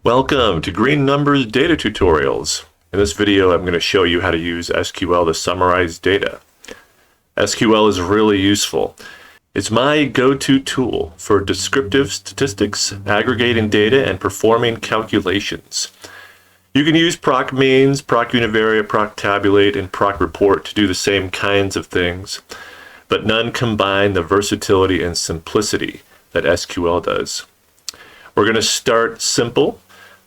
Welcome to Green Numbers Data Tutorials. In this video, I'm going to show you how to use SQL to summarize data. SQL is really useful. It's my go-to tool for descriptive statistics, aggregating data, and performing calculations. You can use PROC means, PROC univariate, PROC tabulate, and PROC report to do the same kinds of things, but none combine the versatility and simplicity that SQL does. We're going to start simple,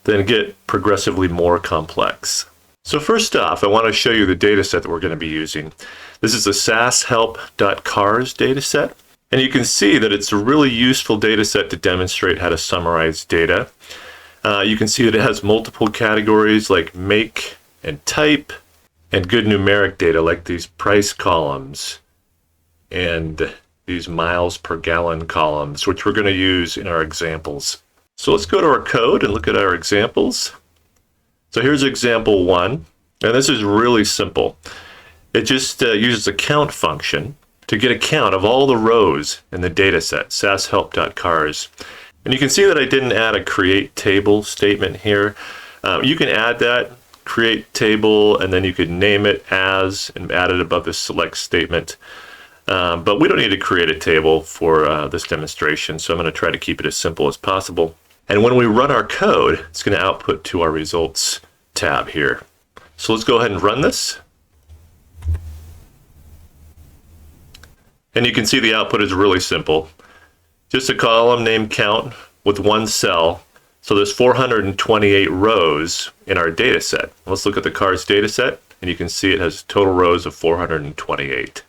then get progressively more complex. So first off, I want to show you the data set that we're going to be using. This is the SAS help.cars data set, and you can see that it's a really useful data set to demonstrate how to summarize data. You can see that it has multiple categories like make and type, and good numeric data like these price columns and these miles per gallon columns, which we're going to use in our examples. So let's go to our code and look at our examples. So here's example 1, and this is really simple. It just uses a count function to get a count of all the rows in the data set, SAS help.cars. And you can see that I didn't add a create table statement here. You can add that, create table, and then you could name it as and add it above the select statement. But we don't need to create a table for this demonstration, so I'm going to try to keep it as simple as possible. And when we run our code, it's going to output to our results tab here. So let's go ahead and run this. And you can see the output is really simple. Just a column named count with one cell. So there's 428 rows in our data set. Let's look at the cars data set, and you can see it has total rows of 428.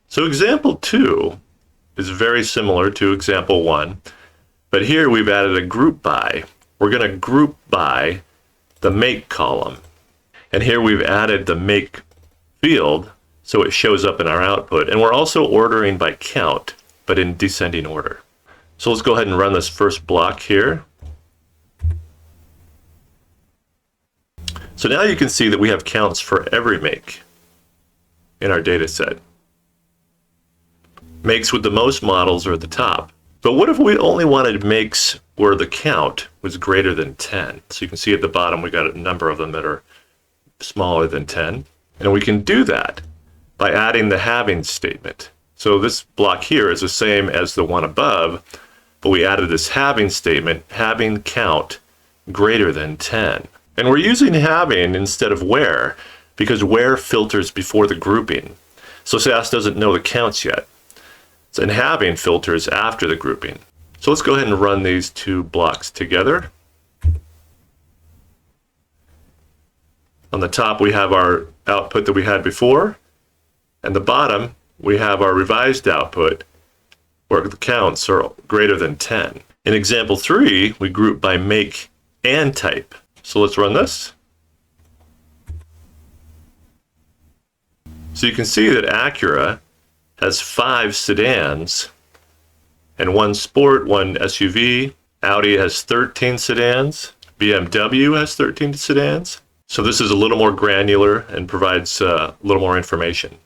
So example 2 is very similar to example 1, but here we've added a group by. We're going to group by the make column. And here we've added the make field so it shows up in our output. And we're also ordering by count, but in descending order. So let's go ahead and run this first block here. So now you can see that we have counts for every make in our data set. Makes with the most models are at the top. But what if we only wanted makes where the count was greater than 10? So you can see at the bottom we got a number of them that are smaller than 10. And we can do that by adding the having statement. So this block here is the same as the one above, but we added this having statement, having count greater than 10. And we're using having instead of where, because where filters before the grouping. So SAS doesn't know the counts yet. And having filters after the grouping. So let's go ahead and run these two blocks together. On the top we have our output that we had before, and the bottom we have our revised output where the counts are greater than 10. In example 3, we group by make and type. So let's run this. So you can see that Acura has 5 sedans and 1 sport, 1 SUV. Audi has 13 sedans. BMW has 13 sedans. So this is a little more granular and provides a little more information.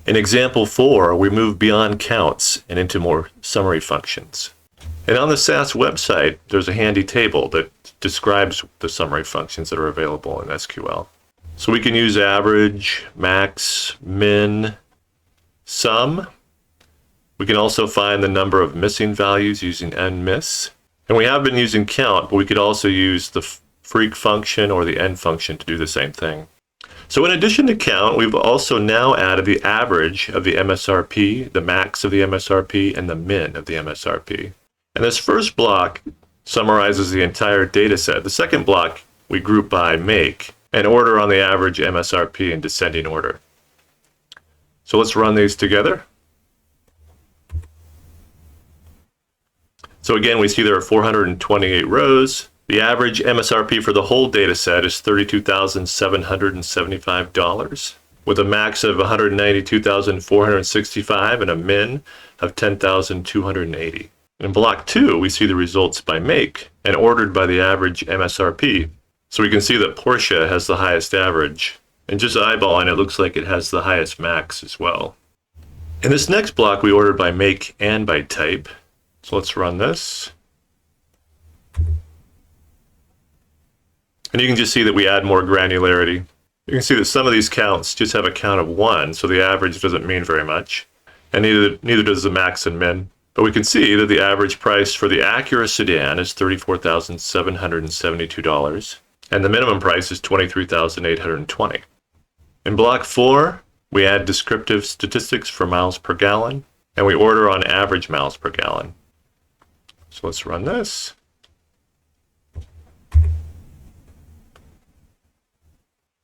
In example 4, we move beyond counts and into more summary functions. And on the SAS website, there's a handy table that describes the summary functions that are available in SQL. So we can use average, max, min, sum. We can also find the number of missing values using nmiss. And we have been using count, but we could also use the freq function or the end function to do the same thing. So in addition to count, we've also now added the average of the MSRP, the max of the MSRP, and the min of the MSRP. And this first block summarizes the entire data set. The second block we group by make and order on the average MSRP in descending order. So let's run these together. So again, we see there are 428 rows. The average MSRP for the whole data set is $32,775, with a max of $192,465 and a min of $10,280. In block 2, we see the results by make and ordered by the average MSRP. So we can see that Porsche has the highest average. And just eyeballing, it looks like it has the highest max as well. In this next block, we ordered by make and by type. So let's run this. And you can just see that we add more granularity. You can see that some of these counts just have a count of 1, so the average doesn't mean very much. And neither does the max and min. But we can see that the average price for the Acura sedan is $34,772, and the minimum price is $23,820. In block 4, we add descriptive statistics for miles per gallon, and we order on average miles per gallon. So let's run this.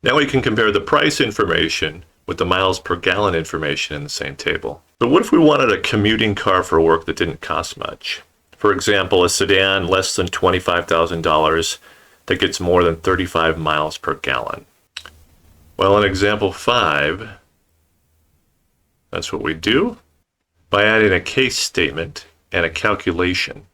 Now we can compare the price information with the miles per gallon information in the same table. But what if we wanted a commuting car for work that didn't cost much? For example, a sedan less than $25,000 that gets more than 35 miles per gallon. Well, in example 5, that's what we do by adding a case statement and a calculation.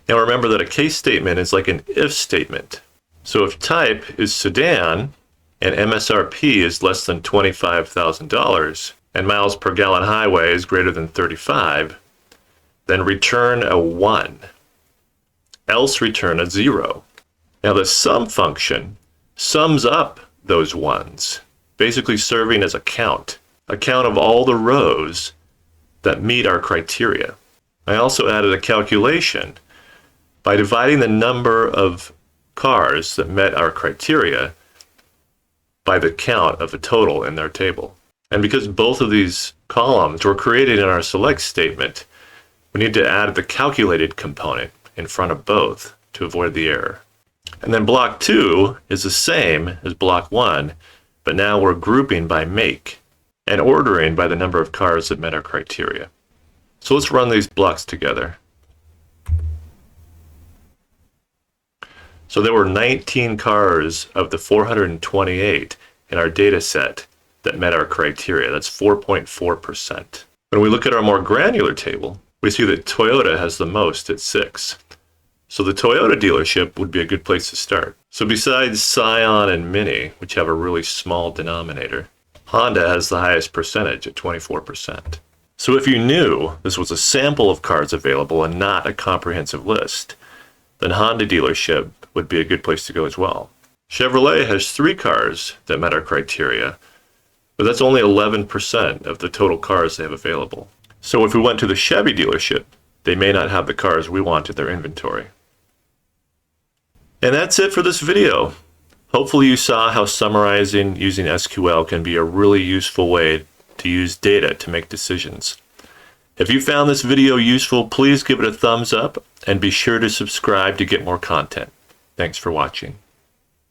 Now remember that a case statement is like an if statement. So if type is sedan and MSRP is less than $25,000 and miles per gallon highway is greater than 35, then return a 1, else return a 0. Now the sum function sums up those ones, basically serving as a count of all the rows that meet our criteria. I also added a calculation by dividing the number of cars that met our criteria by the count of the total in their table. And because both of these columns were created in our select statement, we need to add the calculated component in front of both to avoid the error. And then block 2 is the same as block 1, but now we're grouping by make and ordering by the number of cars that met our criteria. So let's run these blocks together. So there were 19 cars of the 428 in our data set that met our criteria. That's 4.4%. When we look at our more granular table, we see that Toyota has the most at 6. So the Toyota dealership would be a good place to start. So besides Scion and Mini, which have a really small denominator, Honda has the highest percentage at 24%. So if you knew this was a sample of cars available and not a comprehensive list, then Honda dealership would be a good place to go as well. Chevrolet has 3 cars that met our criteria, but that's only 11% of the total cars they have available. So if we went to the Chevy dealership, they may not have the cars we want in their inventory. And that's it for this video. Hopefully you saw how summarizing using SQL can be a really useful way to use data to make decisions. If you found this video useful, please give it a thumbs up and be sure to subscribe to get more content. Thanks for watching.